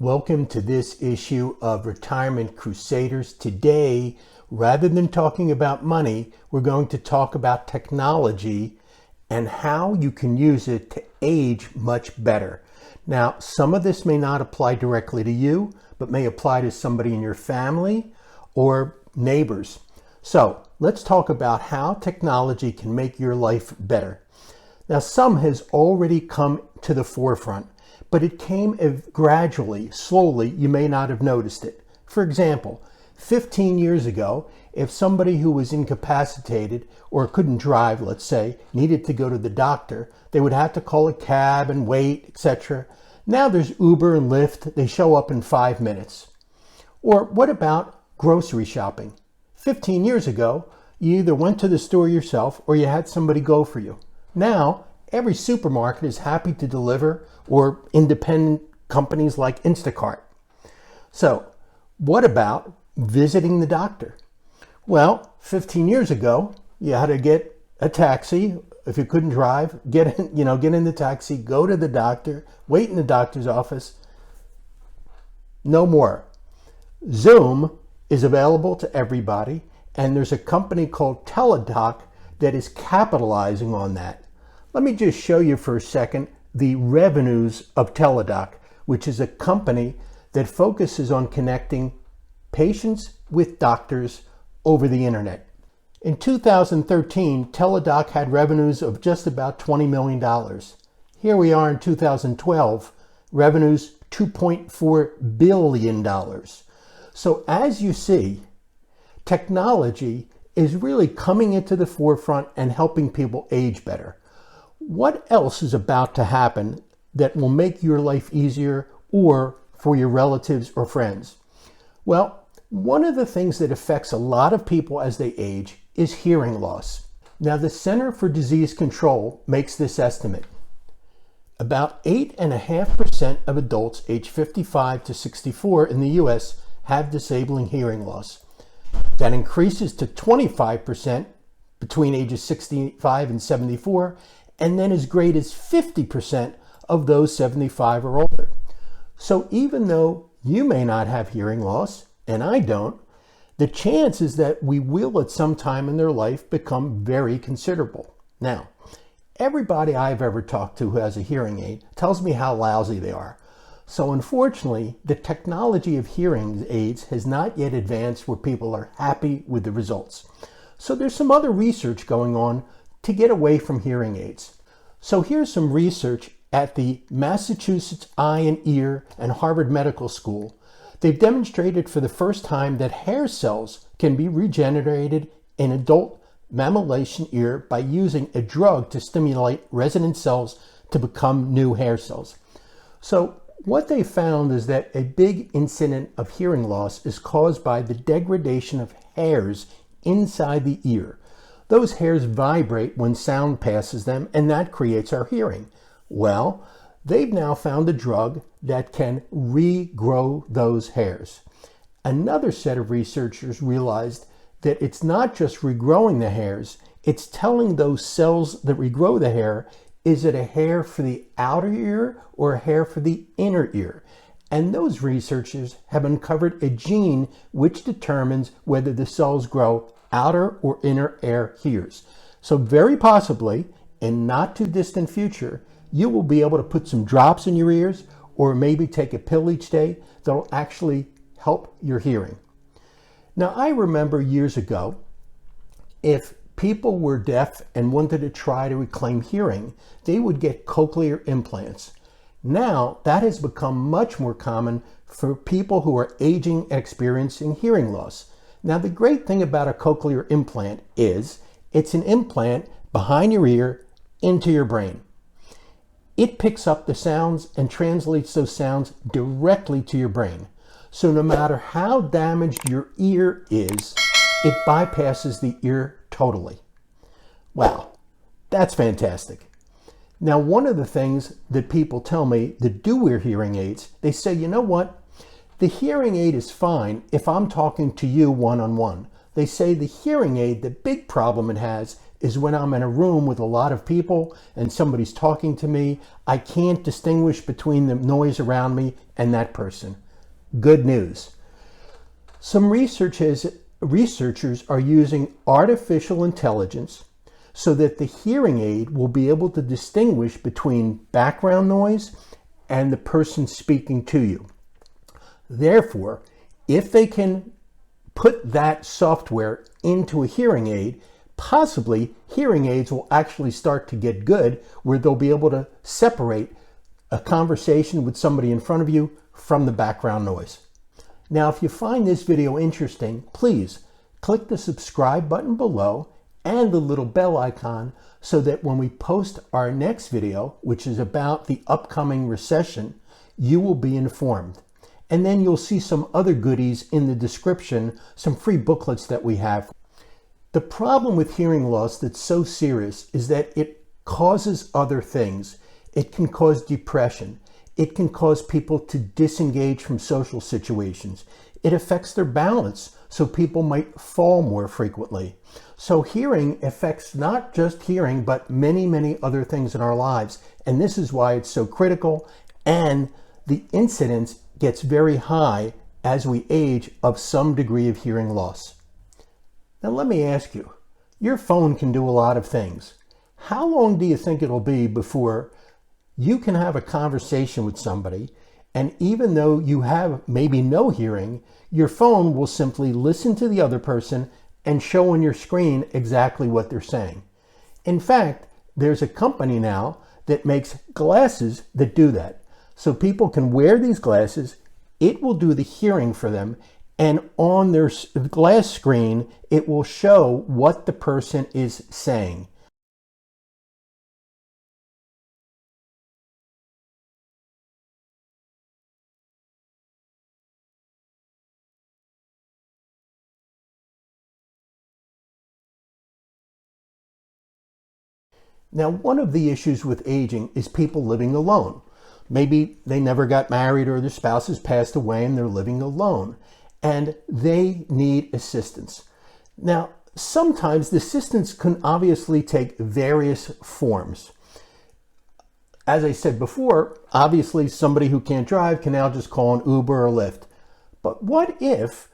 Welcome to this issue of Retirement Crusaders. Today, rather than talking about money, we're going to talk about technology and how you can use it to age much better. Now, some of this may not apply directly to you, but may apply to somebody in your family or neighbors. So let's talk about how technology can make your life better. Now, some has already come to the forefront, but it came gradually, slowly. You may not have noticed it. For example, 15 years ago, if somebody who was incapacitated or couldn't drive, let's say, needed to go to the doctor, they would have to call a cab and wait, etc. Now there's Uber and Lyft. They show up in 5 minutes. Or what about grocery shopping? 15 years ago, you either went to the store yourself or you had somebody go for you. Now, every supermarket is happy to deliver, or independent companies like Instacart. So, what about visiting the doctor? Well, 15 years ago, you had to get a taxi. If you couldn't drive, get in the taxi, go to the doctor, wait in the doctor's office. No more. Zoom is available to everybody, and there's a company called Teladoc that is capitalizing on that. Let me just show you for a second the revenues of Teladoc, which is a company that focuses on connecting patients with doctors over the internet. In 2013, Teladoc had revenues of just about $20 million. Here we are in 2012, revenues $2.4 billion. So as you see, technology is really coming into the forefront and helping people age better. What else is about to happen that will make your life easier or for your relatives or friends? Well, one of the things that affects a lot of people as they age is hearing loss. Now, the Center for Disease Control makes this estimate. About 8.5% of adults aged 55 to 64 in the US have disabling hearing loss. That increases to 25% between ages 65 and 74, and then as great as 50% of those 75 or older. So even though you may not have hearing loss, and I don't, the chances that we will at some time in their life become very considerable. Now, everybody I've ever talked to who has a hearing aid tells me how lousy they are. So unfortunately, the technology of hearing aids has not yet advanced where people are happy with the results. So there's some other research going on to get away from hearing aids. So here's some research at the Massachusetts Eye and Ear and Harvard Medical School. They've demonstrated for the first time that hair cells can be regenerated in adult mammalian ear by using a drug to stimulate resident cells to become new hair cells. So what they found is that a big incident of hearing loss is caused by the degradation of hairs inside the ear. Those hairs vibrate when sound passes them, and that creates our hearing. Well, they've now found a drug that can regrow those hairs. Another set of researchers realized that it's not just regrowing the hairs, it's telling those cells that regrow the hair, is it a hair for the outer ear or a hair for the inner ear? And those researchers have uncovered a gene which determines whether the cells grow outer or inner ear hairs. So very possibly, in not too distant future, you will be able to put some drops in your ears or maybe take a pill each day that will actually help your hearing. Now, I remember years ago, if people were deaf and wanted to try to reclaim hearing, they would get cochlear implants. Now, that has become much more common for people who are aging and experiencing hearing loss. Now, the great thing about a cochlear implant is it's an implant behind your ear into your brain. It picks up the sounds and translates those sounds directly to your brain. So no matter how damaged your ear is, it bypasses the ear totally. Wow, that's fantastic. Now, one of the things that people tell me that do wear hearing aids, they say, you know what? The hearing aid is fine if I'm talking to you one-on-one. They say the hearing aid, the big problem it has is when I'm in a room with a lot of people and somebody's talking to me. I can't distinguish between the noise around me and that person. Good news. Some researchers are using artificial intelligence so that the hearing aid will be able to distinguish between background noise and the person speaking to you. Therefore, if they can put that software into a hearing aid, possibly hearing aids will actually start to get good where they'll be able to separate a conversation with somebody in front of you from the background noise. Now, if you find this video interesting, please click the subscribe button below and the little bell icon so that when we post our next video, which is about the upcoming recession, you will be informed. And then you'll see some other goodies in the description, some free booklets that we have. The problem with hearing loss that's so serious is that it causes other things. It can cause depression. It can cause people to disengage from social situations. It affects their balance, so people might fall more frequently. So hearing affects not just hearing, but many, many other things in our lives. And this is why it's so critical, and the incidence gets very high as we age of some degree of hearing loss. Now let me ask you, your phone can do a lot of things. How long do you think it'll be before you can have a conversation with somebody, and even though you have maybe no hearing, your phone will simply listen to the other person and show on your screen exactly what they're saying? In fact, there's a company now that makes glasses that do that. So people can wear these glasses, it will do the hearing for them, and on their glass screen, it will show what the person is saying. Now, one of the issues with aging is people living alone. Maybe they never got married or their spouse has passed away and they're living alone and they need assistance. Now, sometimes the assistance can obviously take various forms. As I said before, obviously somebody who can't drive can now just call an Uber or Lyft. But what if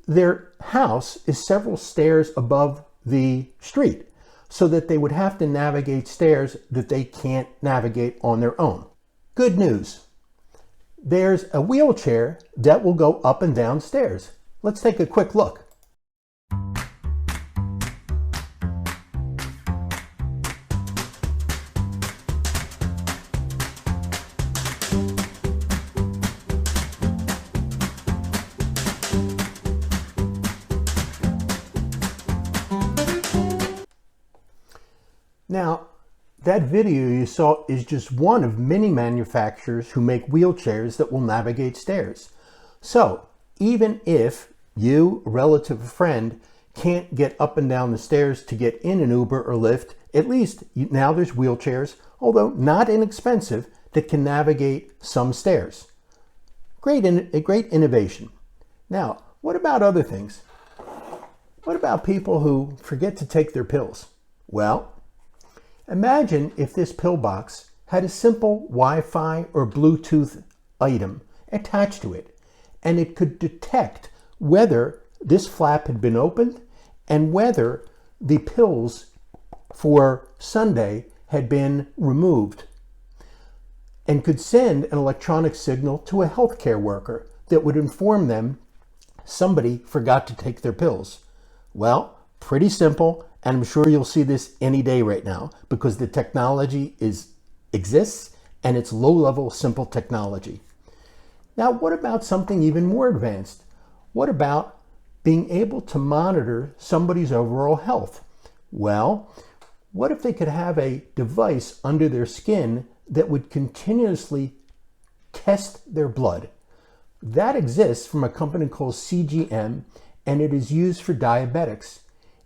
their house is several stairs above the street so that they would have to navigate stairs that they can't navigate on their own? Good news. There's a wheelchair that will go up and down stairs. Let's take a quick look. Now, that video you saw is just one of many manufacturers who make wheelchairs that will navigate stairs. So even if you, a relative, a friend, can't get up and down the stairs to get in an Uber or Lyft, at least now there's wheelchairs, although not inexpensive, that can navigate some stairs. A great innovation. Now, what about other things? What about people who forget to take their pills? Well, imagine if this pill box had a simple Wi-Fi or Bluetooth item attached to it, and it could detect whether this flap had been opened and whether the pills for Sunday had been removed, and could send an electronic signal to a healthcare worker that would inform them somebody forgot to take their pills. Well, pretty simple. And I'm sure you'll see this any day right now because the technology exists and it's low-level, simple technology. Now, what about something even more advanced? What about being able to monitor somebody's overall health? Well, what if they could have a device under their skin that would continuously test their blood? That exists from a company called CGM, and it is used for diabetics.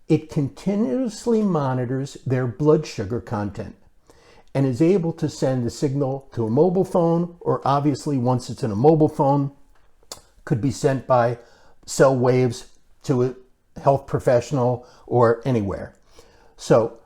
It continuously monitors their blood sugar content and is able to send a signal to a mobile phone, or obviously once it's in a mobile phone, could be sent by cell waves to a health professional or anywhere. So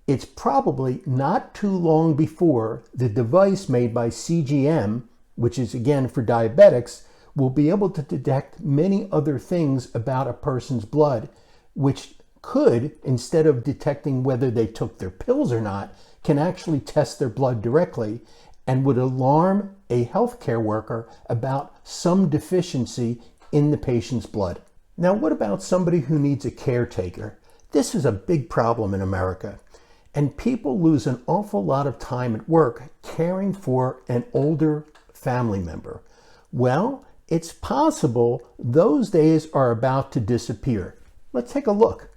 It's probably not too long before the device made by CGM, which is again for diabetics, will be able to detect many other things about a person's blood, which could, instead of detecting whether they took their pills or not, can actually test their blood directly and would alarm a healthcare worker about some deficiency in the patient's blood. Now, what about somebody who needs a caretaker? This is a big problem in America, and people lose an awful lot of time at work caring for an older family member. Well, it's possible those days are about to disappear. Let's take a look.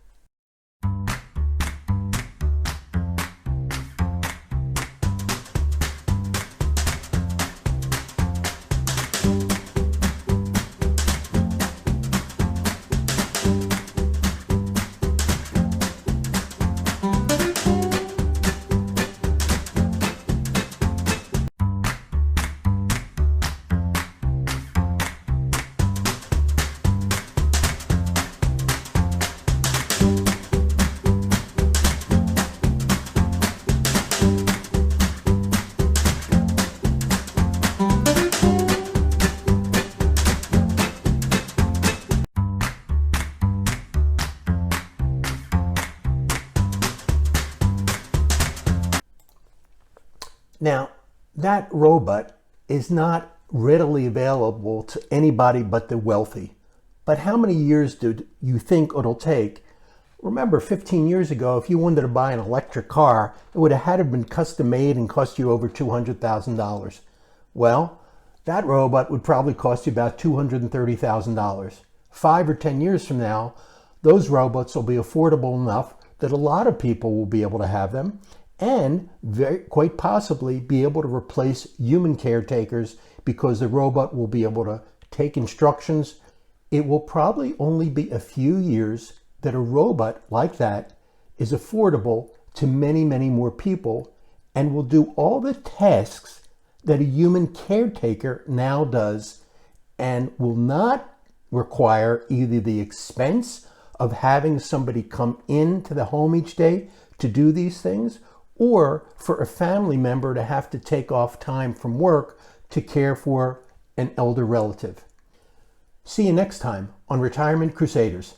Now, that robot is not readily available to anybody but the wealthy. But how many years do you think it'll take? Remember, 15 years ago, if you wanted to buy an electric car, it would have had to have been custom made and cost you over $200,000. Well, that robot would probably cost you about $230,000. 5 or 10 years from now, those robots will be affordable enough that a lot of people will be able to have them, and quite possibly be able to replace human caretakers because the robot will be able to take instructions. It will probably only be a few years that a robot like that is affordable to many, many more people and will do all the tasks that a human caretaker now does and will not require either the expense of having somebody come into the home each day to do these things, or for a family member to have to take off time from work to care for an elder relative. See you next time on Retirement Crusaders.